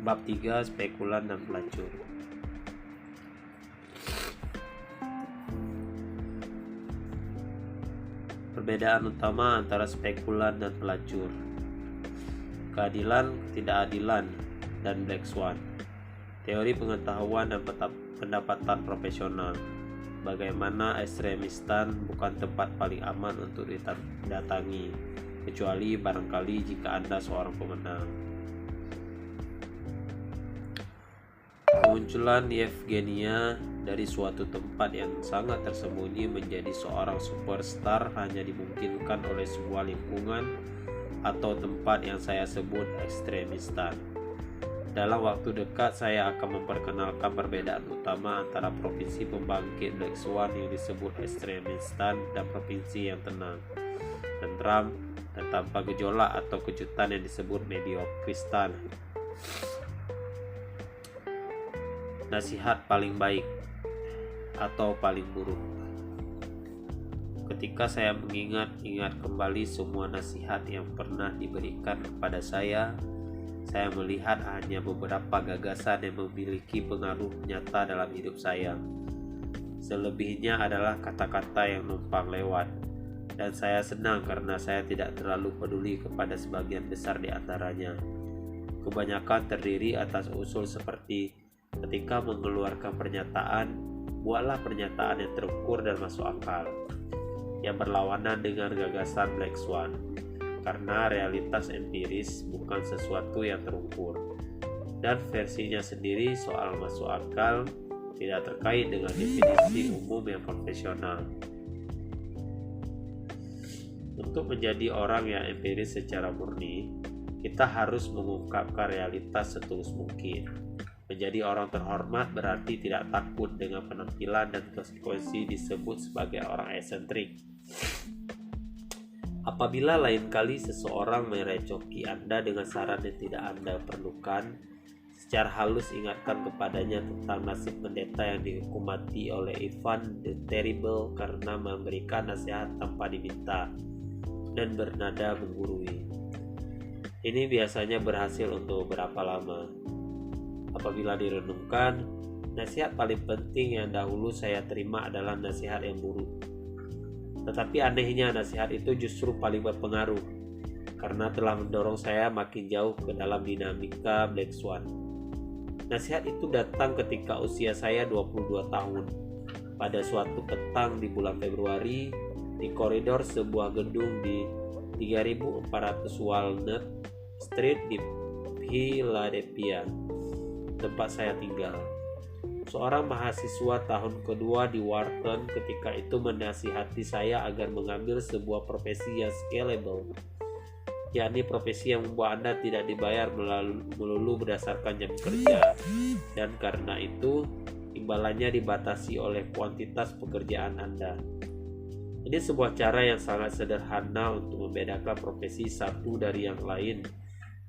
Bab 3, Spekulan dan Pelacur. Perbedaan utama antara spekulan dan pelacur. Keadilan, ketidakadilan, dan Black Swan. Teori pengetahuan dan pendapatan profesional. Bagaimana ekstremistan bukan tempat paling aman untuk didatangi, kecuali barangkali jika Anda seorang pemenang. Kemunculan Yevgenia dari suatu tempat yang sangat tersembunyi menjadi seorang superstar hanya dimungkinkan oleh sebuah lingkungan atau tempat yang saya sebut ekstremistan. Dalam waktu dekat saya akan memperkenalkan perbedaan utama antara provinsi pembangkit Black Swan yang disebut ekstremistan dan provinsi yang tenang, tentram, dan tanpa gejolak atau kejutan yang disebut mediokristan. Nasihat paling baik atau paling buruk. Ketika saya mengingat kembali semua nasihat yang pernah diberikan kepada saya melihat hanya beberapa gagasan yang memiliki pengaruh nyata dalam hidup saya. Selebihnya adalah kata-kata yang numpang lewat, dan saya senang karena saya tidak terlalu peduli kepada sebagian besar di antaranya. Kebanyakan terdiri atas usul seperti ketika mengeluarkan pernyataan, buatlah pernyataan yang terukur dan masuk akal, yang berlawanan dengan gagasan Black Swan, karena realitas empiris bukan sesuatu yang terukur, dan versinya sendiri soal masuk akal tidak terkait dengan definisi umum yang profesional. Untuk menjadi orang yang empiris secara murni, kita harus mengungkapkan realitas setulus mungkin. Menjadi orang terhormat berarti tidak takut dengan penampilan dan konsekuensi disebut sebagai orang eksentrik. Apabila lain kali seseorang merecoki Anda dengan saran yang tidak Anda perlukan, secara halus ingatkan kepadanya tentang nasib pendeta yang dihukum mati oleh Ivan the Terrible karena memberikan nasihat tanpa diminta dan bernada menggurui. Ini biasanya berhasil untuk beberapa lama. Apabila direnungkan, nasihat paling penting yang dahulu saya terima adalah nasihat yang buruk. Tetapi anehnya nasihat itu justru paling berpengaruh, karena telah mendorong saya makin jauh ke dalam dinamika Black Swan. Nasihat itu datang ketika usia saya 22 tahun. Pada suatu petang di bulan Februari, di koridor sebuah gedung di 3400 Walnut Street di Philadelphia, tempat saya tinggal. Seorang mahasiswa tahun kedua di Wharton ketika itu menasihati saya agar mengambil sebuah profesi yang scalable, yakni profesi yang membuat Anda tidak dibayar melulu berdasarkan jam kerja, dan karena itu imbalannya dibatasi oleh kuantitas pekerjaan Anda. Ini sebuah cara yang sangat sederhana untuk membedakan profesi satu dari yang lain,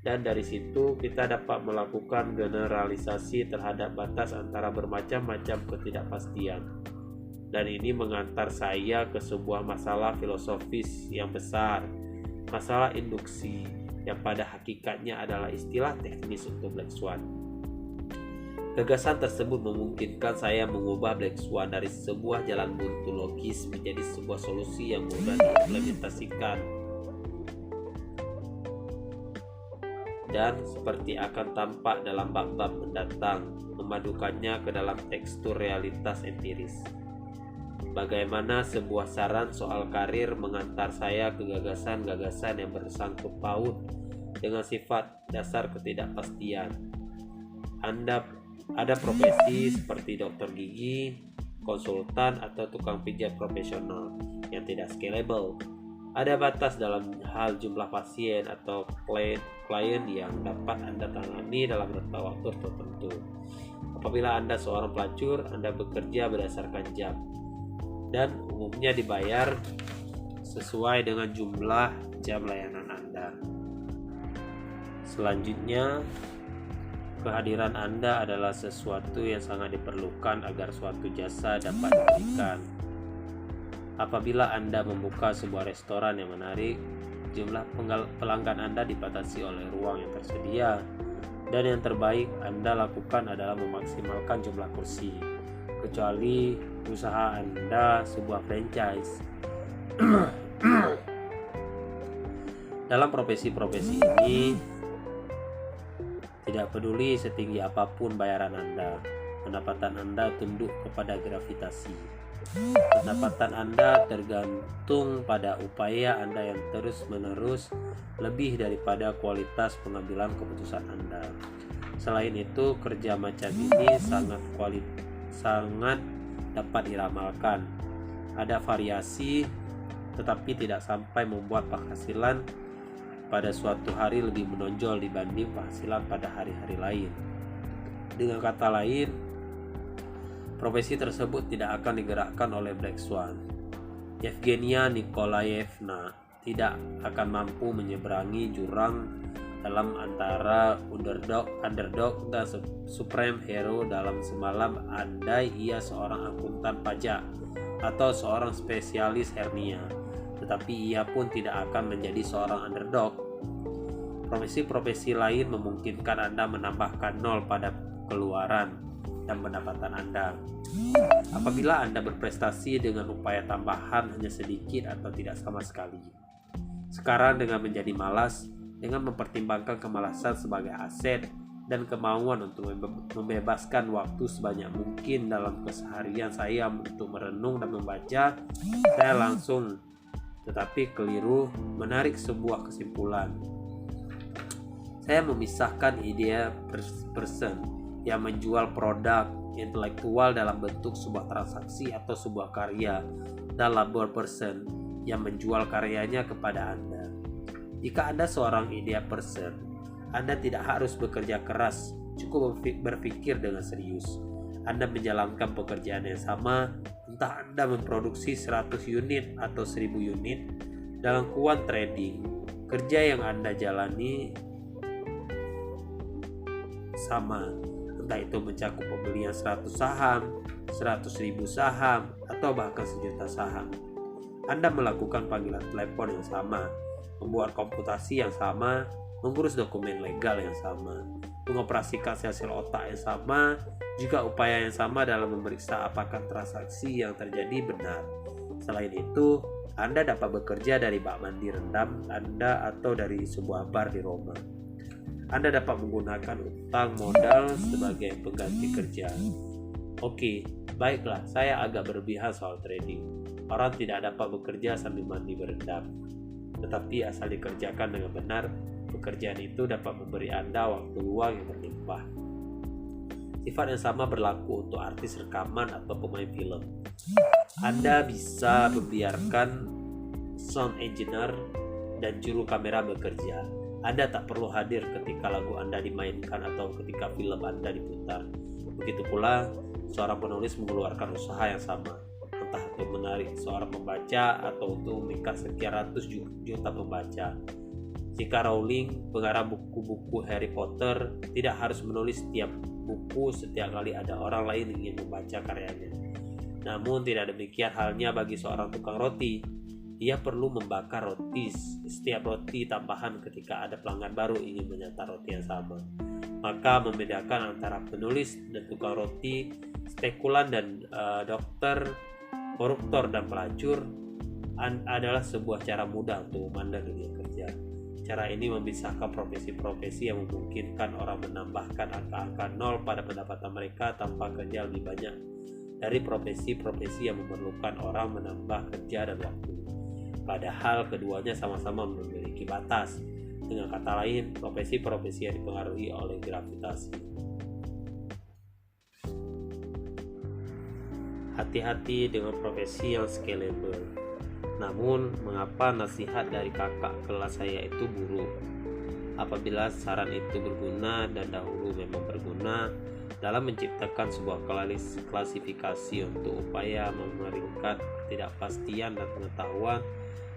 dan dari situ kita dapat melakukan generalisasi terhadap batas antara bermacam-macam ketidakpastian. Dan ini mengantar saya ke sebuah masalah filosofis yang besar, masalah induksi, yang pada hakikatnya adalah istilah teknis untuk Black Swan. Gagasan tersebut memungkinkan saya mengubah Black Swan dari sebuah jalan buntu logis menjadi sebuah solusi yang mudah diimplementasikan. Dan seperti akan tampak dalam bab-bab mendatang, memadukannya ke dalam tekstur realitas empiris. Bagaimana sebuah saran soal karir mengantar saya ke gagasan-gagasan yang bersangkut paut dengan sifat dasar ketidakpastian. Ada profesi seperti dokter gigi, konsultan, atau tukang pijat profesional yang tidak scalable. Ada batas dalam hal jumlah pasien atau klien yang dapat Anda tangani dalam rentang waktu tertentu. Apabila Anda seorang pelacur, Anda bekerja berdasarkan jam dan umumnya dibayar sesuai dengan jumlah jam layanan Anda. Selanjutnya, kehadiran Anda adalah sesuatu yang sangat diperlukan agar suatu jasa dapat diberikan. Apabila Anda membuka sebuah restoran yang menarik, jumlah pelanggan Anda dibatasi oleh ruang yang tersedia, Dan yang terbaik Anda lakukan adalah memaksimalkan jumlah kursi, kecuali usaha Anda sebuah franchise. Dalam profesi-profesi ini, tidak peduli setinggi apapun bayaran Anda, pendapatan Anda tunduk kepada gravitasi. Pendapatan Anda tergantung pada upaya Anda yang terus-menerus lebih daripada kualitas pengambilan keputusan Anda. Selain itu, kerja macam ini sangat dapat diramalkan. Ada variasi, tetapi tidak sampai membuat penghasilan pada suatu hari lebih menonjol dibanding penghasilan pada hari-hari lain. Dengan kata lain, profesi tersebut tidak akan digerakkan oleh Black Swan. Yevgenia Nikolaevna tidak akan mampu menyeberangi jurang dalam antara underdog dan supreme hero dalam semalam andai ia seorang akuntan pajak atau seorang spesialis hernia. Tetapi ia pun tidak akan menjadi seorang underdog. Profesi-profesi lain memungkinkan Anda menambahkan nol pada keluaran dan pendapatan Anda. Apabila Anda berprestasi dengan upaya tambahan hanya sedikit atau tidak sama sekali. Sekarang dengan menjadi malas, dengan mempertimbangkan kemalasan sebagai aset dan kemauan untuk membebaskan waktu sebanyak mungkin dalam keseharian saya untuk merenung dan membaca, saya langsung tetapi keliru menarik sebuah kesimpulan. Saya memisahkan ide person yang menjual produk intelektual dalam bentuk sebuah transaksi atau sebuah karya dan labor person yang menjual karyanya kepada Anda. Jika Anda seorang idea person, Anda tidak harus bekerja keras, cukup berpikir dengan serius. Anda menjalankan pekerjaan yang sama, entah Anda memproduksi 100 unit atau 1000 unit dalam quant trading. Kerja yang Anda jalani sama, entah itu mencakup pembelian 100 saham, 100.000 saham, atau bahkan 1.000.000 saham. Anda melakukan panggilan telepon yang sama, membuat komputasi yang sama, mengurus dokumen legal yang sama, mengoperasikan sel-sel otak yang sama, juga upaya yang sama dalam memeriksa apakah transaksi yang terjadi benar. Selain itu, Anda dapat bekerja dari bak mandi rendam Anda atau dari sebuah bar di Roma. Anda dapat menggunakan utang modal sebagai pengganti kerja. Oke, baiklah, saya agak berlebihan soal trading. Orang tidak dapat bekerja sambil mandi berendam. Tetapi asal dikerjakan dengan benar, pekerjaan itu dapat memberi Anda waktu luang yang berlimpah. Sifat yang sama berlaku untuk artis rekaman atau pemain film. Anda bisa membiarkan sound engineer dan juru kamera bekerja. Anda tak perlu hadir ketika lagu Anda dimainkan atau ketika film Anda diputar. Begitu pula, seorang penulis mengeluarkan usaha yang sama, entah untuk menarik seorang pembaca atau untuk memikat sekian ratus juta pembaca. Jika Rowling, pengarang buku-buku Harry Potter, tidak harus menulis setiap buku setiap kali ada orang lain ingin membaca karyanya. Namun tidak demikian halnya bagi seorang tukang roti. Ia perlu membakar roti setiap roti tambahan ketika ada pelanggan baru ingin menyantap roti yang sama. Maka membedakan antara penulis dan tukang roti, spekulan dan dokter, koruptor dan pelacur adalah sebuah cara mudah untuk memandang dunia kerja. Cara ini memisahkan profesi-profesi yang memungkinkan orang menambahkan angka-angka nol pada pendapatan mereka tanpa kerja lebih banyak dari profesi-profesi yang memerlukan orang menambah kerja dan waktu. Padahal keduanya sama-sama memiliki batas. Dengan kata lain, profesi-profesi yang dipengaruhi oleh gravitasi. Hati-hati dengan profesi yang scalable. Namun, mengapa nasihat dari kakak kelas saya itu buruk? Apabila saran itu berguna dan dahulu memang berguna dalam menciptakan sebuah klasifikasi untuk upaya memeringkat ketidakpastian dan pengetahuan,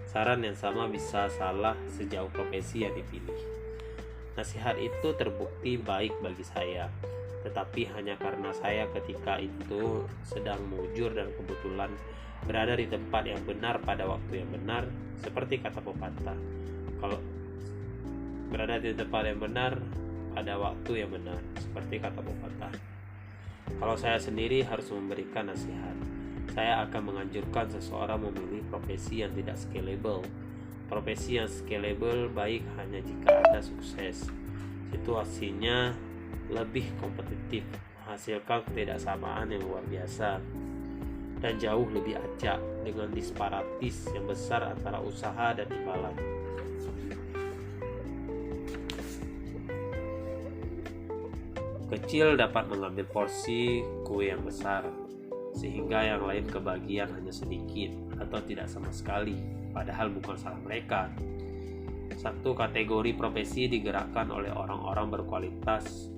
saran yang sama bisa salah sejauh profesi yang dipilih. Nasihat itu terbukti baik bagi saya, tetapi hanya karena saya ketika itu sedang mujur dan kebetulan berada di tempat yang benar pada waktu yang benar, seperti kata pepatah. Kalau berada di tempat yang benar ada waktu yang benar, seperti kata pepatah. Kalau saya sendiri harus memberikan nasihat, saya akan menganjurkan seseorang memilih profesi yang tidak scalable. Profesi yang scalable baik hanya jika Anda sukses, situasinya lebih kompetitif, menghasilkan ketidaksamaan yang luar biasa, dan jauh lebih acak dengan disparatis yang besar antara usaha dan imbalan. Kecil dapat mengambil porsi kue yang besar, sehingga yang lain kebagian hanya sedikit atau tidak sama sekali, padahal bukan salah mereka. Satu kategori profesi digerakkan oleh orang-orang berkualitas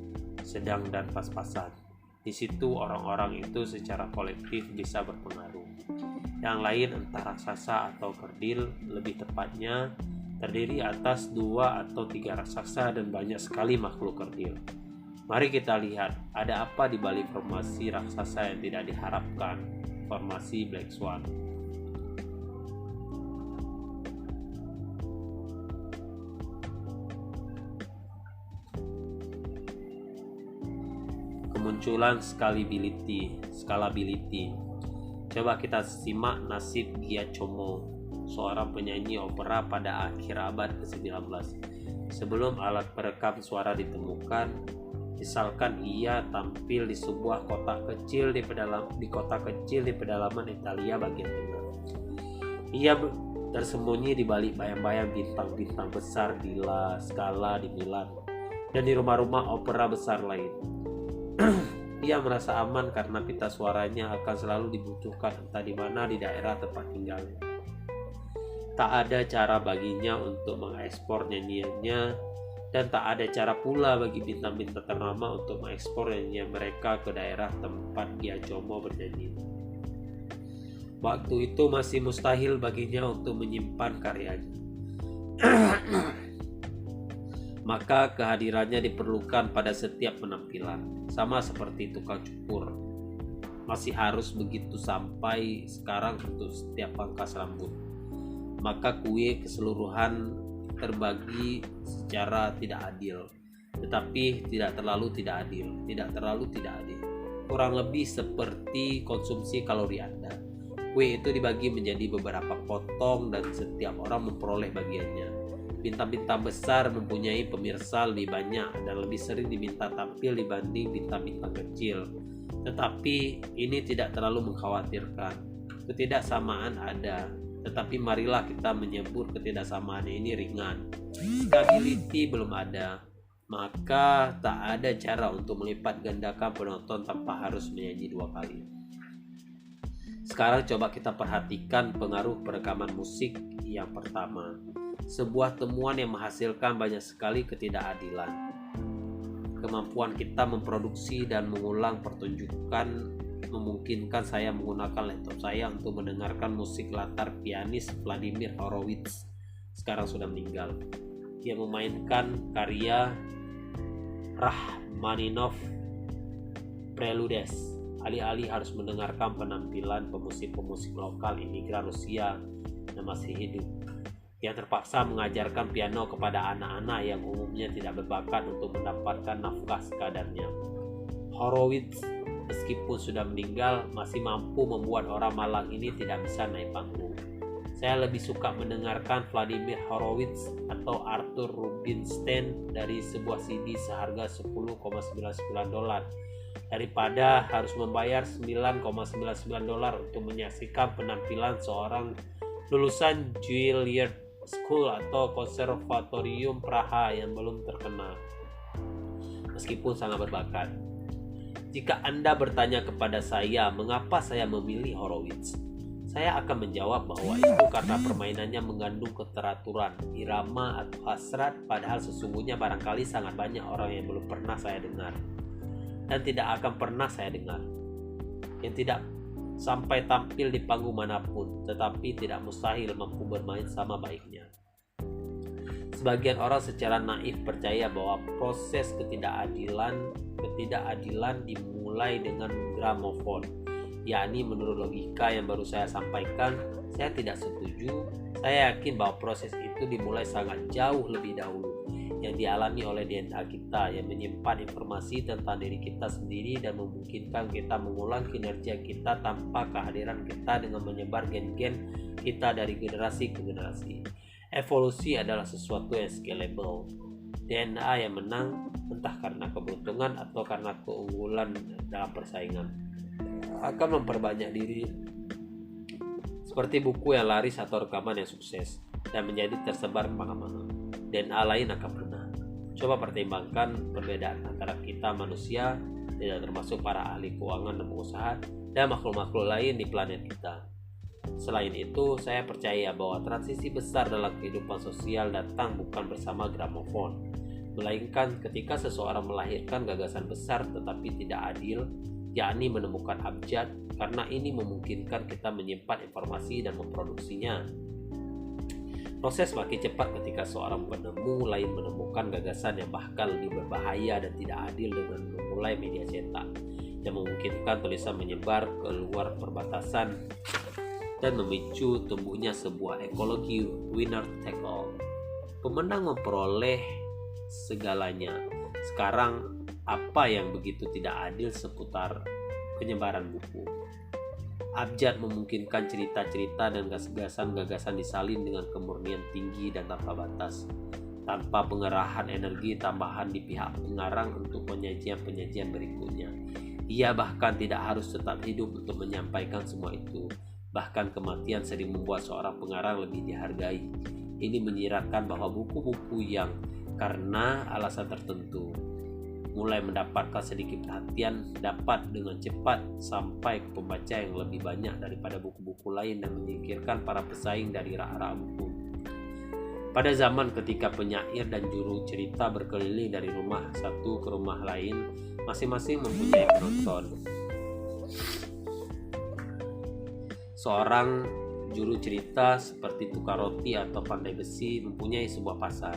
sedang dan pas-pasan. Di situ orang-orang itu secara kolektif bisa berpengaruh. Yang lain entah raksasa atau kerdil, lebih tepatnya terdiri atas 2 atau 3 raksasa dan banyak sekali makhluk kerdil. Mari kita lihat ada apa di balik formasi raksasa yang tidak diharapkan, formasi Black Swan. Kemunculan scalability. Coba kita simak nasib Giacomo, seorang penyanyi opera pada akhir abad ke-19. Sebelum alat perekam suara ditemukan, misalkan ia tampil di sebuah kota kecil di pedalaman Italia bagian tengah. Ia tersembunyi di balik bayang-bayang bintang-bintang besar di La Scala di Milan dan di rumah-rumah opera besar lain. Ia merasa aman karena pita suaranya akan selalu dibutuhkan entah di mana di daerah tempat tinggalnya. Tak ada cara baginya untuk mengekspor nyanyiannya, dan tak ada cara pula bagi bintang-bintang ternama untuk mengekspor nyanyian mereka ke daerah tempat Giacomo bernyanyi. Waktu itu masih mustahil baginya untuk menyimpan karyanya. Maka kehadirannya diperlukan pada setiap penampilan, sama seperti tukang cukur. Masih harus begitu sampai sekarang untuk setiap pangkas rambut. Maka kue keseluruhan terbagi secara tidak adil, tetapi tidak terlalu tidak adil. Kurang lebih seperti konsumsi kalori Anda. Kue itu dibagi menjadi beberapa potong dan setiap orang memperoleh bagiannya. Bintang-bintang besar mempunyai pemirsa lebih banyak dan lebih sering diminta tampil dibanding bintang-bintang kecil. Tetapi ini tidak terlalu mengkhawatirkan. Ketidaksamaan ada, tetapi marilah kita menyebut ketidaksamaan ini ringan. Scalability belum ada, maka tak ada cara untuk melipat gandakan penonton tanpa harus menyanyi 2 kali. Sekarang coba kita perhatikan pengaruh perekaman musik yang pertama. Sebuah temuan yang menghasilkan banyak sekali ketidakadilan. Kemampuan kita memproduksi dan mengulang pertunjukan memungkinkan saya menggunakan laptop saya untuk mendengarkan musik latar pianis Vladimir Horowitz, sekarang sudah meninggal. Dia memainkan karya Rachmaninov Preludes, alih-alih harus mendengarkan penampilan pemusik-pemusik lokal imigran Rusia yang masih hidup. Dia terpaksa mengajarkan piano kepada anak-anak yang umumnya tidak berbakat untuk mendapatkan nafkah sekadarnya. Horowitz meskipun sudah meninggal masih mampu membuat orang malang ini tidak bisa naik panggung. Saya lebih suka mendengarkan Vladimir Horowitz atau Arthur Rubinstein dari sebuah CD seharga $10.99 daripada harus membayar $9.99 untuk menyaksikan penampilan seorang lulusan Juilliard School atau Konservatorium Praha yang belum terkenal meskipun sangat berbakat. Jika Anda bertanya kepada saya mengapa saya memilih Horowitz, saya akan menjawab bahwa itu karena permainannya mengandung keteraturan, irama atau hasrat, padahal sesungguhnya barangkali sangat banyak orang yang belum pernah saya dengar dan tidak akan pernah saya dengar, yang tidak sampai tampil di panggung manapun, tetapi tidak mustahil mampu bermain sama baiknya. Sebagian orang secara naif percaya bahwa proses ketidakadilan dimulai dengan gramofon, yakni menurut logika yang baru saya sampaikan, saya tidak setuju. Saya yakin bahwa proses itu dimulai sangat jauh lebih dahulu, yang dialami oleh DNA kita yang menyimpan informasi tentang diri kita sendiri dan memungkinkan kita mengulang kinerja kita tanpa kehadiran kita dengan menyebar gen-gen kita dari generasi ke generasi. Evolusi adalah sesuatu yang scalable. DNA yang menang entah karena keberuntungan atau karena keunggulan dalam persaingan akan memperbanyak diri seperti buku yang laris atau rekaman yang sukses dan menjadi tersebar kemana-mana. DNA lain akan punah. Coba pertimbangkan perbedaan antara kita manusia, tidak termasuk para ahli keuangan dan pengusaha, dan makhluk-makhluk lain di planet kita. Selain itu, saya percaya bahwa transisi besar dalam kehidupan sosial datang bukan bersama gramofon, melainkan ketika seseorang melahirkan gagasan besar tetapi tidak adil, yakni menemukan abjad, karena ini memungkinkan kita menyimpan informasi dan memproduksinya. Proses makin cepat ketika seorang penemu lain menemukan gagasan yang bahkan lebih berbahaya dan tidak adil dengan memulai media cetak yang memungkinkan tulisan menyebar ke luar perbatasan dan memicu tumbuhnya sebuah ekologi winner take all. Pemenang memperoleh segalanya. Sekarang apa yang begitu tidak adil seputar penyebaran buku? Abjad memungkinkan cerita-cerita dan gagasan-gagasan disalin dengan kemurnian tinggi dan tanpa batas, tanpa pengerahan energi tambahan di pihak pengarang untuk penyajian-penyajian berikutnya. Ia bahkan tidak harus tetap hidup untuk menyampaikan semua itu. Bahkan kematian sering membuat seorang pengarang lebih dihargai. Ini menyiratkan bahwa buku-buku yang karena alasan tertentu mulai mendapatkan sedikit perhatian dapat dengan cepat sampai ke pembaca yang lebih banyak daripada buku-buku lain dan menyingkirkan para pesaing dari rak-rak buku. Pada zaman ketika penyair dan juru cerita berkeliling dari rumah satu ke rumah lain, masing-masing mempunyai penonton. Seorang juru cerita seperti tukar roti atau pandai besi mempunyai sebuah pasar.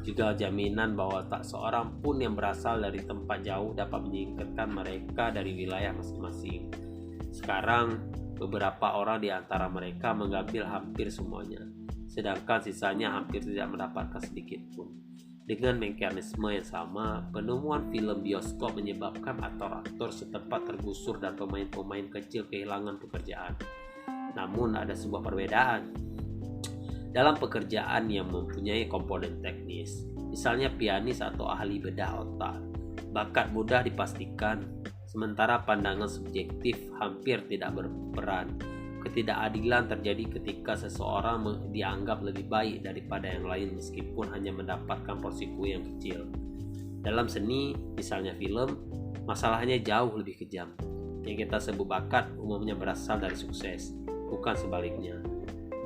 Juga jaminan bahwa tak seorang pun yang berasal dari tempat jauh dapat menyingkirkan mereka dari wilayah masing-masing. Sekarang, beberapa orang di antara mereka mengambil hampir semuanya, sedangkan sisanya hampir tidak mendapatkan sedikit pun. Dengan mekanisme yang sama, penemuan film bioskop menyebabkan aktor-aktor setempat tergusur dan pemain-pemain kecil kehilangan pekerjaan. Namun ada sebuah perbedaan dalam pekerjaan yang mempunyai komponen teknis, misalnya pianis atau ahli bedah otak. Bakat mudah dipastikan, sementara pandangan subjektif hampir tidak berperan. Ketidakadilan terjadi ketika seseorang dianggap lebih baik daripada yang lain meskipun hanya mendapatkan porsi kue yang kecil. Dalam seni, misalnya film, masalahnya jauh lebih kejam. Yang kita sebut bakat umumnya berasal dari sukses, bukan sebaliknya.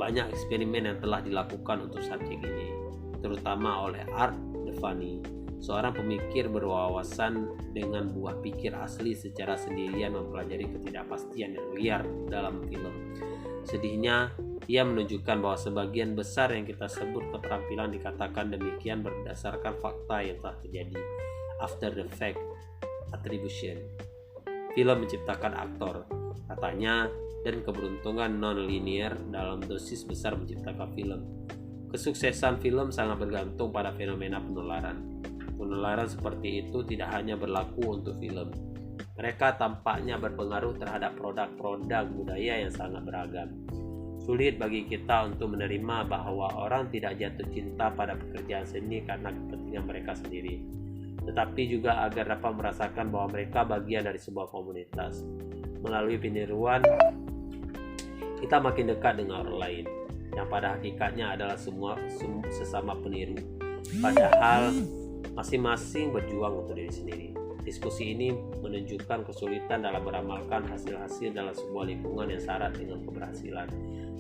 Banyak eksperimen yang telah dilakukan untuk subjek ini, terutama oleh Art Defany, seorang pemikir berwawasan dengan buah pikir asli secara sendirian mempelajari ketidakpastian yang liar dalam film. Sedihnya, ia menunjukkan bahwa sebagian besar yang kita sebut keterampilan dikatakan demikian berdasarkan fakta yang telah terjadi, after the fact attribution. Film menciptakan aktor, katanya, dan keberuntungan non-linear dalam dosis besar menciptakan film. Kesuksesan film sangat bergantung pada fenomena penularan. Penularan seperti itu tidak hanya berlaku untuk film. Mereka tampaknya berpengaruh terhadap produk-produk budaya yang sangat beragam. Sulit bagi kita untuk menerima bahwa orang tidak jatuh cinta pada pekerjaan seni karena kepentingan mereka sendiri, tetapi juga agar dapat merasakan bahwa mereka bagian dari sebuah komunitas. Melalui peniruan, kita makin dekat dengan orang lain, yang pada hakikatnya adalah sesama peniru. Padahal masing-masing berjuang untuk diri sendiri. Diskusi ini menunjukkan kesulitan dalam meramalkan hasil-hasil dalam sebuah lingkungan yang syarat dengan keberhasilan.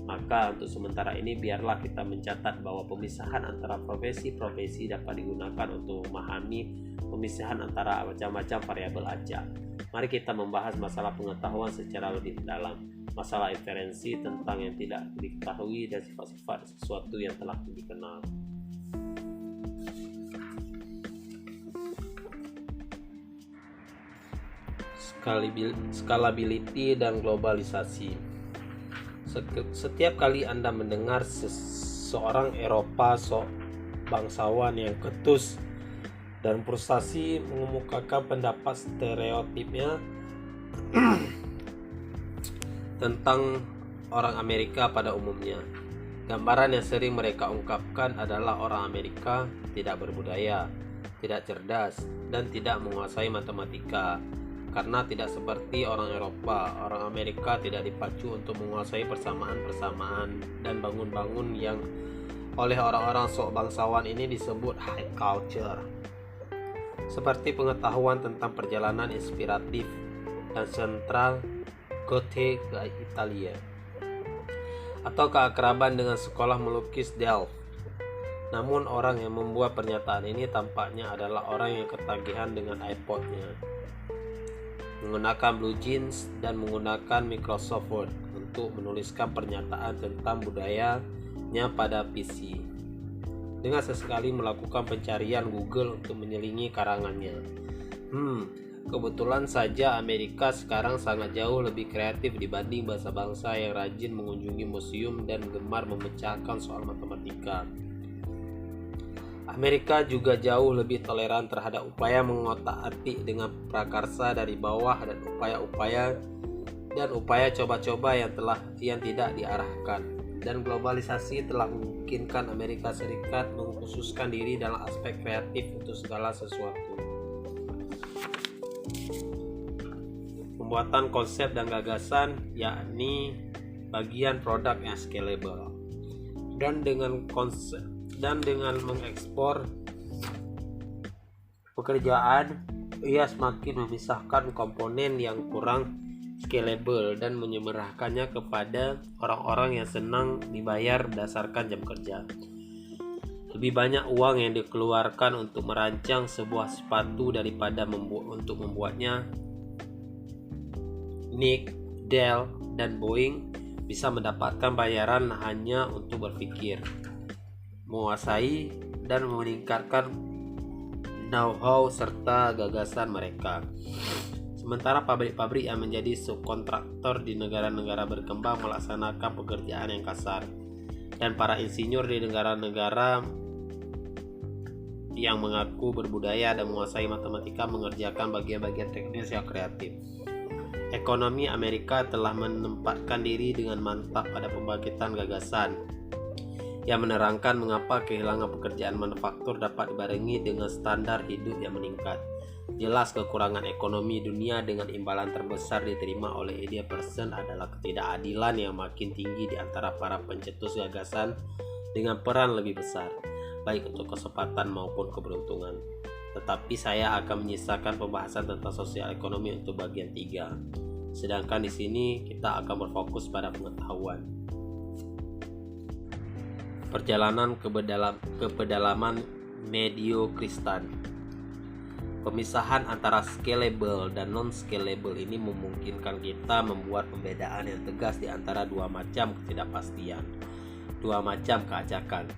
Maka untuk sementara ini biarlah kita mencatat bahwa pemisahan antara profesi-profesi dapat digunakan untuk memahami pemisahan antara macam-macam variabel acak. Mari kita membahas masalah pengetahuan secara lebih dalam, masalah inferensi tentang yang tidak diketahui dan sifat-sifat sesuatu yang telah dikenal. Scalability dan globalisasi. Setiap kali Anda mendengar seseorang Eropa bangsawan yang ketus dan frustasi mengemukakan pendapat stereotipnya tentang orang Amerika pada umumnya. Gambaran yang sering mereka ungkapkan adalah orang Amerika tidak berbudaya, tidak cerdas, dan tidak menguasai matematika. Karena tidak seperti orang Eropa, orang Amerika tidak dipacu untuk menguasai persamaan-persamaan dan bangun-bangun yang oleh orang-orang sok bangsawan ini disebut high culture. Seperti pengetahuan tentang perjalanan inspiratif dan sentral Goethe ke Italia, atau keakraban dengan sekolah melukis Delft. Namun orang yang membuat pernyataan ini tampaknya adalah orang yang ketagihan dengan iPod-nya, menggunakan blue jeans dan menggunakan Microsoft Word untuk menuliskan pernyataan tentang budayanya pada PC, dengan sesekali melakukan pencarian Google untuk menyelingi karangannya. Kebetulan saja Amerika sekarang sangat jauh lebih kreatif dibanding bangsa-bangsa yang rajin mengunjungi museum dan gemar memecahkan soal matematika. Amerika juga jauh lebih toleran terhadap upaya mengotak-atik dengan prakarsa dari bawah dan upaya coba-coba yang tidak diarahkan. Dan globalisasi telah memungkinkan Amerika Serikat mengkhususkan diri dalam aspek kreatif untuk segala sesuatu. Pembuatan konsep dan gagasan, yakni bagian produk yang scalable, dan dengan mengekspor pekerjaan, ia semakin memisahkan komponen yang kurang scalable dan menyemerahkannya kepada orang-orang yang senang dibayar berdasarkan jam kerja. Lebih banyak uang yang dikeluarkan untuk merancang sebuah sepatu daripada untuk membuatnya. Nick, Dell, dan Boeing bisa mendapatkan bayaran hanya untuk berpikir, menguasai, dan meningkatkan know-how serta gagasan mereka. Sementara pabrik-pabrik yang menjadi subkontraktor di negara-negara berkembang melaksanakan pekerjaan yang kasar, dan para insinyur di negara-negara yang mengaku berbudaya dan menguasai matematika mengerjakan bagian-bagian teknis yang kreatif. Ekonomi Amerika telah menempatkan diri dengan mantap pada pembangkitan gagasan yang menerangkan mengapa kehilangan pekerjaan manufaktur dapat dibarengi dengan standar hidup yang meningkat. Jelas kekurangan ekonomi dunia dengan imbalan terbesar diterima oleh Eddie Pearson adalah ketidakadilan yang makin tinggi di antara para pencetus gagasan dengan peran lebih besar, baik untuk kesempatan maupun keberuntungan. Tetapi saya akan menyisakan pembahasan tentang sosial ekonomi untuk bagian 3. Sedangkan di sini kita akan berfokus pada pengetahuan. Perjalanan ke pedalaman mediokristan. Pemisahan antara scalable dan non-scalable ini memungkinkan kita membuat pembedaan yang tegas di antara dua macam ketidakpastian, dua macam keacakan.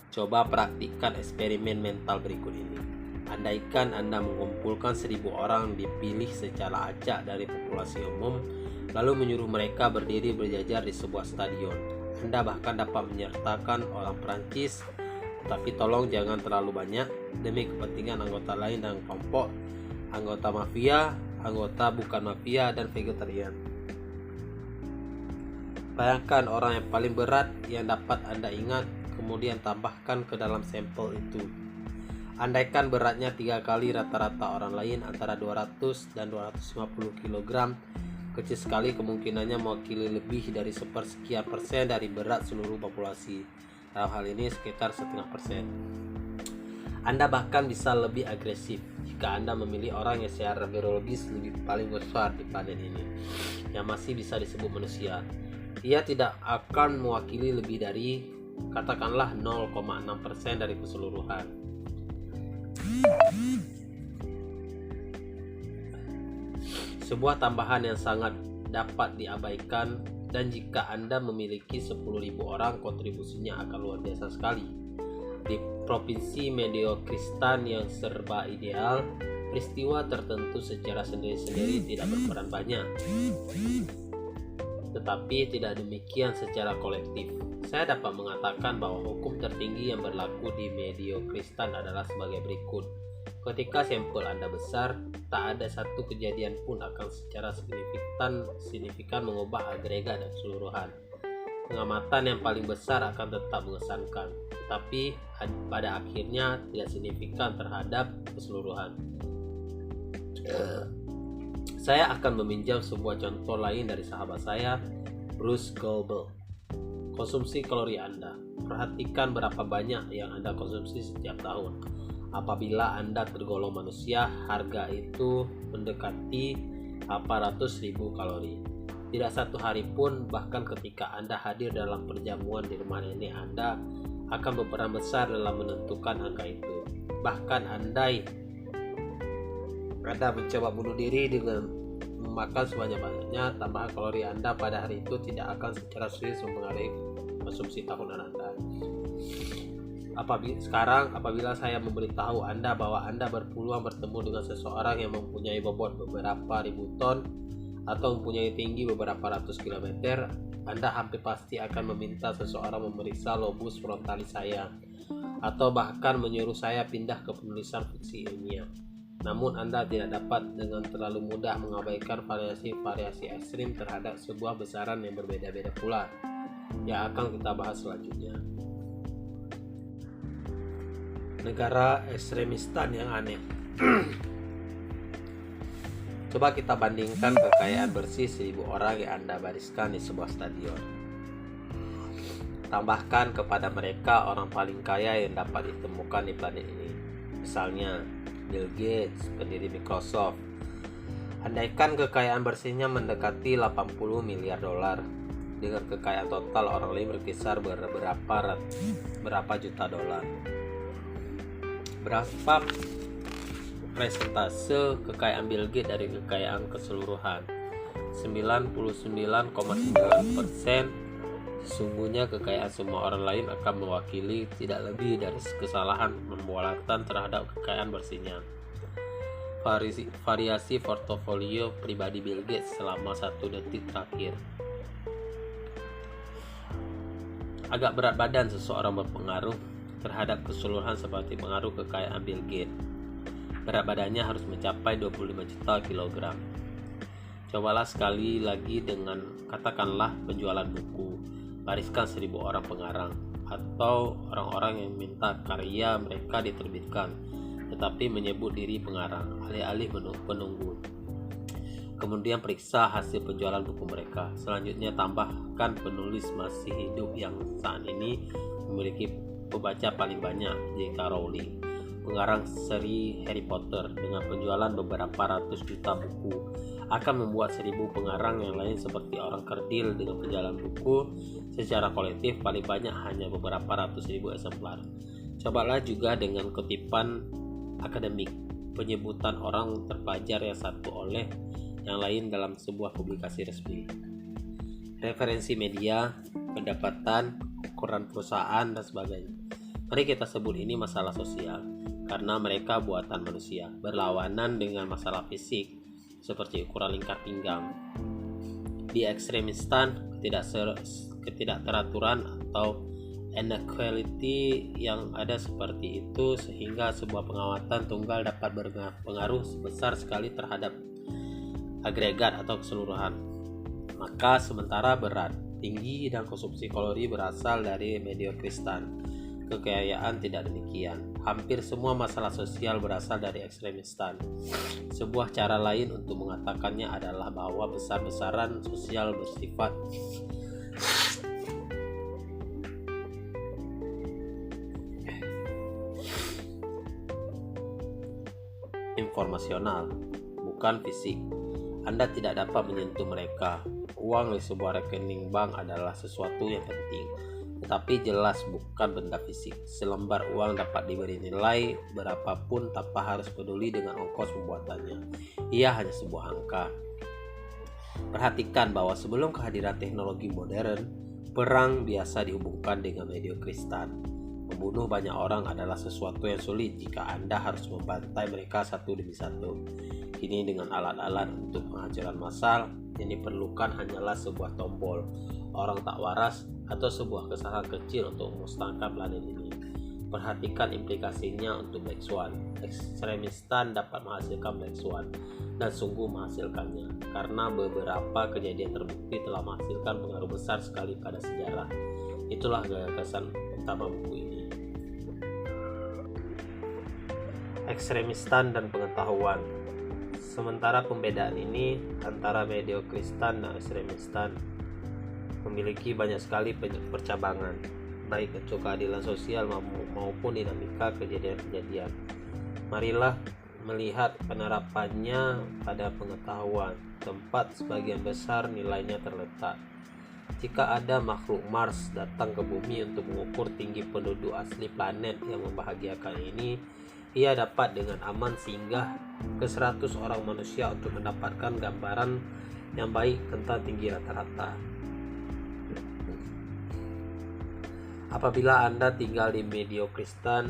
Coba praktikkan eksperimen mental berikut ini. Andaikan Anda mengumpulkan 1.000 orang dipilih secara acak dari populasi umum, lalu menyuruh mereka berdiri berjajar di sebuah stadion. Anda bahkan dapat menyertakan orang Perancis, tapi tolong jangan terlalu banyak demi kepentingan anggota lain dan kelompok, anggota mafia, anggota bukan mafia, dan vegetarian. Bayangkan orang yang paling berat yang dapat Anda ingat, kemudian tambahkan ke dalam sampel itu. Andaikan beratnya 3 kali rata-rata orang lain, antara 200 dan 250 kg, kecil sekali kemungkinannya mewakili lebih dari sepersekian persen dari berat seluruh populasi. Dalam hal ini sekitar 0,5%. Anda bahkan bisa lebih agresif jika Anda memilih orang yang secara biologis lebih paling besar di planet ini, yang masih bisa disebut manusia. Ia tidak akan mewakili lebih dari, katakanlah, 0,6% dari keseluruhan. Sebuah tambahan yang sangat dapat diabaikan, dan jika Anda memiliki 10.000 orang, kontribusinya akan luar biasa sekali. Di provinsi mediokristan yang serba ideal, peristiwa tertentu secara sendiri-sendiri tidak berperan banyak. Tetapi tidak demikian secara kolektif. Saya dapat mengatakan bahwa hukum tertinggi yang berlaku di Mediokristan adalah sebagai berikut. Ketika sampel Anda besar, tak ada satu kejadian pun akan secara signifikan mengubah agregat dan keseluruhan. Pengamatan yang paling besar akan tetap mengesankan, tetapi pada akhirnya tidak signifikan terhadap keseluruhan. Saya akan meminjam sebuah contoh lain dari sahabat saya, Bruce Goebel. Konsumsi kalori Anda. Perhatikan berapa banyak yang Anda konsumsi setiap tahun. Apabila Anda tergolong manusia, harga itu mendekati 800.000 kalori. Tidak satu hari pun, bahkan ketika Anda hadir dalam perjamuan di rumah nenek Anda, akan berperan besar dalam menentukan angka itu. Bahkan andai Anda mencoba bunuh diri dengan memakan sebanyak-banyaknya, tambahan kalori Anda pada hari itu tidak akan secara serius mempengaruhi konsumsi tahunan Anda. Apabila saya memberitahu Anda bahwa Anda berpeluang bertemu dengan seseorang yang mempunyai bobot beberapa ribu ton atau mempunyai tinggi beberapa ratus kilometer, Anda hampir pasti akan meminta seseorang memeriksa lobus frontalis saya, atau bahkan menyuruh saya pindah ke penulisan fiksi ilmiah. Namun Anda tidak dapat dengan terlalu mudah mengabaikan variasi-variasi ekstrim terhadap sebuah besaran yang berbeda-beda pula, yang akan kita bahas selanjutnya. Negara ekstremistan yang aneh. Coba kita bandingkan kekayaan bersih 1.000 orang yang Anda bariskan di sebuah stadion. Tambahkan kepada mereka orang paling kaya yang dapat ditemukan di planet ini. Misalnya Bill Gates, pendiri Microsoft. Andaikan kekayaan bersihnya mendekati 80 miliar dolar, dengan kekayaan total orang lain berkisar berapa juta dolar. Berapa persentase kekayaan Bill Gates dari kekayaan keseluruhan? 99,9%. Sesungguhnya kekayaan semua orang lain akan mewakili tidak lebih dari kesalahan pembualatan terhadap kekayaan bersihnya. Variasi portofolio pribadi Bill Gates selama 1 detik terakhir. Agak berat badan seseorang berpengaruh terhadap keseluruhan seperti pengaruh kekayaan Bill Gates. Berat badannya harus mencapai 25 juta kilogram. Cobalah sekali lagi dengan katakanlah penjualan buku. Bariskan 1.000 orang pengarang atau orang-orang yang minta karya mereka diterbitkan, tetapi menyebut diri pengarang alih-alih penunggu. Kemudian periksa hasil penjualan buku mereka. Selanjutnya tambahkan penulis masih hidup yang saat ini memiliki pembaca paling banyak, J.K. Rowling, pengarang seri Harry Potter dengan penjualan beberapa ratus juta buku, akan membuat 1.000 pengarang yang lain seperti orang kerdil dengan penjualan buku secara kolektif paling banyak hanya beberapa ratus ribu eksemplar. Cobalah juga dengan kutipan akademik, penyebutan orang terpelajar yang satu oleh yang lain dalam sebuah publikasi resmi, referensi media, pendapatan, ukuran perusahaan, dan sebagainya. Mari kita sebut ini masalah sosial, karena mereka buatan manusia, berlawanan dengan masalah fisik, seperti ukuran lingkar pinggang. Di ekstremistan, ketidakteraturan atau inequality yang ada seperti itu, sehingga sebuah pengamatan tunggal dapat berpengaruh sebesar sekali terhadap agregat atau keseluruhan. Maka sementara berat, tinggi, dan konsumsi kalori berasal dari mediokristan, kekayaan tidak demikian. Hampir semua masalah sosial berasal dari ekstremistan. Sebuah cara lain untuk mengatakannya adalah bahwa besar-besaran sosial bersifat informasional, bukan fisik. Anda tidak dapat menyentuh mereka. Uang di sebuah rekening bank adalah sesuatu yang penting, tetapi jelas bukan benda fisik. Selembar uang dapat diberi nilai berapapun tanpa harus peduli dengan ongkos pembuatannya. Ia hanya sebuah angka. Perhatikan bahwa sebelum kehadiran teknologi modern, perang biasa dihubungkan dengan mediokristan. Membunuh banyak orang adalah sesuatu yang sulit jika Anda harus membantai mereka satu demi satu. Kini dengan alat-alat untuk penghancuran massal, yang diperlukan hanyalah sebuah tombol. Orang tak waras atau sebuah kesalahan kecil untuk memusnahkan planet ini. Perhatikan implikasinya untuk Black Swan. Ekstremistan dapat menghasilkan Black Swan dan sungguh menghasilkannya, karena beberapa kejadian terbukti telah menghasilkan pengaruh besar sekali pada sejarah. Itulah gagasan utama buku ini. Ekstremistan dan pengetahuan. Sementara pembedaan ini antara mediokristan dan ekstremistan memiliki banyak sekali percabangan, baik untuk keadilan sosial maupun dinamika kejadian-kejadian. Marilah melihat penerapannya pada pengetahuan, tempat sebagian besar nilainya terletak. Jika ada makhluk Mars datang ke bumi untuk mengukur tinggi penduduk asli planet yang membahagiakan ini, ia dapat dengan aman singgah ke 100 orang manusia untuk mendapatkan gambaran yang baik tentang tinggi rata-rata. Apabila Anda tinggal di mediokristan,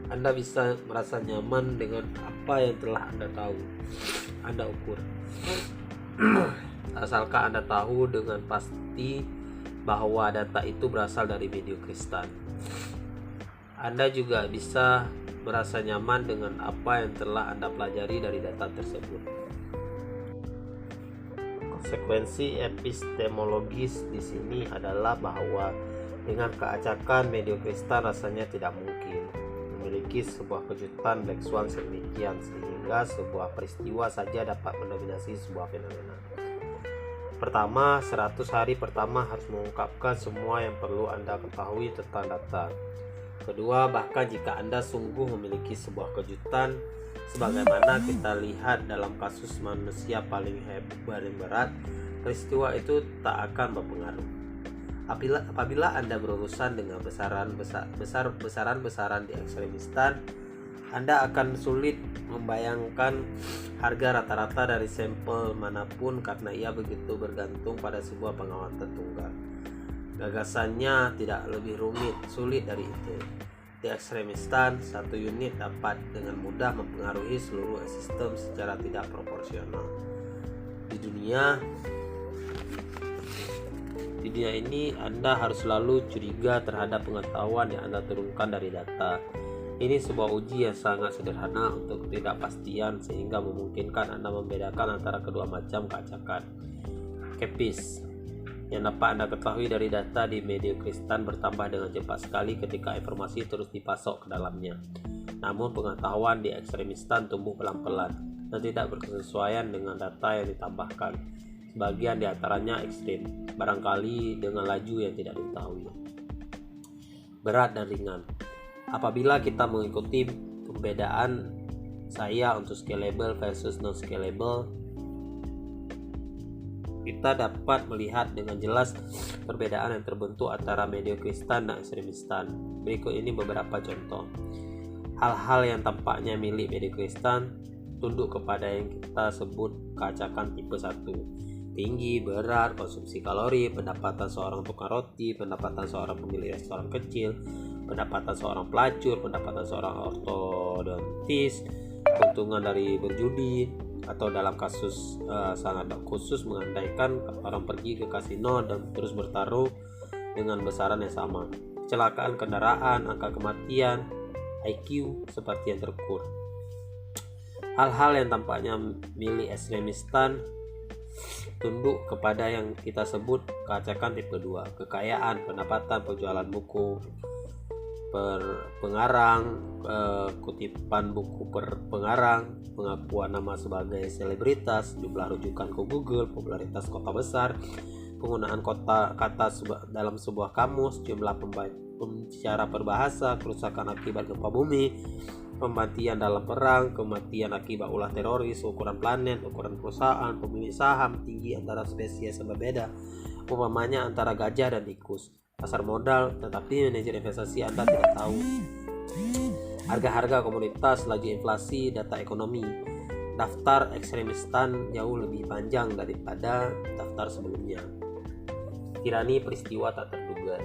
Anda bisa merasa nyaman dengan apa yang telah Anda tahu, Anda ukur. Asalkan Anda tahu dengan pasti bahwa data itu berasal dari mediokristan. Anda juga bisa merasa nyaman dengan apa yang telah Anda pelajari dari data tersebut. Konsekuensi epistemologis di sini adalah bahwa dengan keacakan mediokristan rasanya tidak mungkin memiliki sebuah kejutan Black Swan sedemikian sehingga sebuah peristiwa saja dapat mendominasi sebuah fenomena. Pertama, 100 hari pertama harus mengungkapkan semua yang perlu Anda ketahui tentang data. Kedua, bahkan jika Anda sungguh memiliki sebuah kejutan, sebagaimana kita lihat dalam kasus manusia paling berat, peristiwa itu tak akan berpengaruh. Apabila Anda berurusan dengan besaran-besaran di ekstremistan, Anda akan sulit membayangkan harga rata-rata dari sampel manapun karena ia begitu bergantung pada sebuah pengamatan tunggal. Gagasannya tidak lebih sulit dari itu. Di ekstremistan, satu unit dapat dengan mudah mempengaruhi seluruh sistem secara tidak proporsional. Di dunia ini, Anda harus selalu curiga terhadap pengetahuan yang Anda turunkan dari data. Ini sebuah uji yang sangat sederhana untuk ketidakpastian sehingga memungkinkan Anda membedakan antara kedua macam keacakan. Kepis yang dapat Anda ketahui dari data di mediokristan bertambah dengan cepat sekali ketika informasi terus dipasok ke dalamnya. Namun pengetahuan di ekstremistan tumbuh pelan-pelan dan tidak berkesesuaian dengan data yang ditambahkan. Sebagian di antaranya ekstrim, barangkali dengan laju yang tidak diketahui. Berat dan ringan. Apabila kita mengikuti pembedaan saya untuk scalable versus non-scalable, kita dapat melihat dengan jelas perbedaan yang terbentuk antara mediokristan dan ekstremistan. Berikut ini beberapa contoh. Hal-hal yang tampaknya milik mediokristan tunduk kepada yang kita sebut keacakan tipe 1. Tinggi, berat, konsumsi kalori, pendapatan seorang tukang roti, pendapatan seorang pemilik restoran kecil, pendapatan seorang pelacur, pendapatan seorang ortodontis, keuntungan dari berjudi, atau dalam kasus sangat khusus mengandaikan orang pergi ke kasino dan terus bertaruh dengan besaran yang sama. Kecelakaan kendaraan, angka kematian, IQ seperti yang terukur. Hal-hal yang tampaknya milik ekstremistan tunduk kepada yang kita sebut keacakan tipe 2. Kekayaan, pendapatan, penjualan buku pengarang, kutipan buku pengarang, pengakuan nama sebagai selebritas, jumlah rujukan ke Google, popularitas kota besar, penggunaan kata dalam sebuah kamus, jumlah pembicara perbahasa, kerusakan akibat gempa bumi, kematian dalam perang, kematian akibat ulah teroris, ukuran planet, ukuran perusahaan, pemilik saham, tinggi antara spesies yang berbeda, umpamanya antara gajah dan tikus, pasar modal, tetapi manajer investasi Anda tidak tahu, harga-harga komoditas, laju inflasi, data ekonomi. Daftar ekstremistan jauh lebih panjang daripada daftar sebelumnya. Tirani peristiwa tak terduga.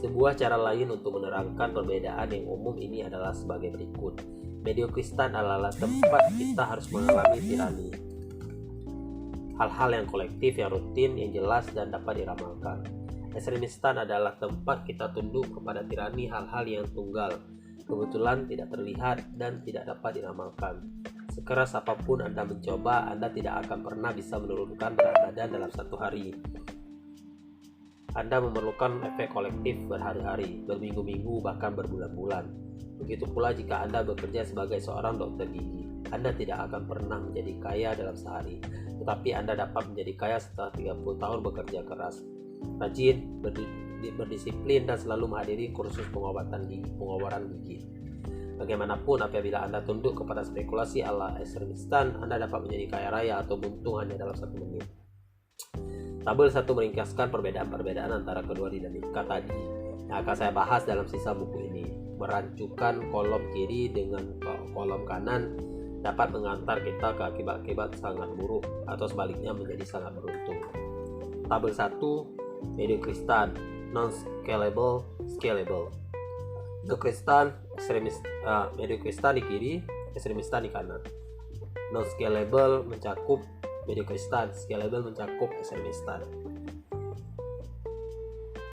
Sebuah cara lain untuk menerangkan perbedaan yang umum ini adalah sebagai berikut. Mediokristan adalah tempat kita harus mengalami tirani. Hal-hal yang kolektif, yang rutin, yang jelas dan dapat diramalkan. Ekstremistan adalah tempat kita tunduk kepada tirani hal-hal yang tunggal, kebetulan tidak terlihat dan tidak dapat diramalkan. Sekeras apapun Anda mencoba, Anda tidak akan pernah bisa menurunkan berat badan dalam satu hari. Anda memerlukan efek kolektif berhari-hari, berminggu-minggu, bahkan berbulan-bulan. Begitu pula jika Anda bekerja sebagai seorang dokter gigi. Anda tidak akan pernah menjadi kaya dalam sehari, tetapi Anda dapat menjadi kaya setelah 30 tahun bekerja keras, rajin, berdisiplin, dan selalu menghadiri kursus pengobaran gigi. Bagaimanapun, apabila Anda tunduk kepada spekulasi ala ekstremistan, Anda dapat menjadi kaya raya atau buntung hanya dalam 1 menit. Tabel 1 meringkaskan perbedaan-perbedaan antara kedua dinamika tadi yang akan saya bahas dalam sisa buku ini. Merancukan kolom kiri dengan kolom kanan dapat mengantar kita ke akibat-akibat sangat buruk atau sebaliknya menjadi sangat beruntung. Tabel 1, mediokristan, non-scalable, scalable. Mediokristan di kiri, ekstremistan di kanan. Non-scalable mencakup mediokristan, scalable mencakup ekstremistan.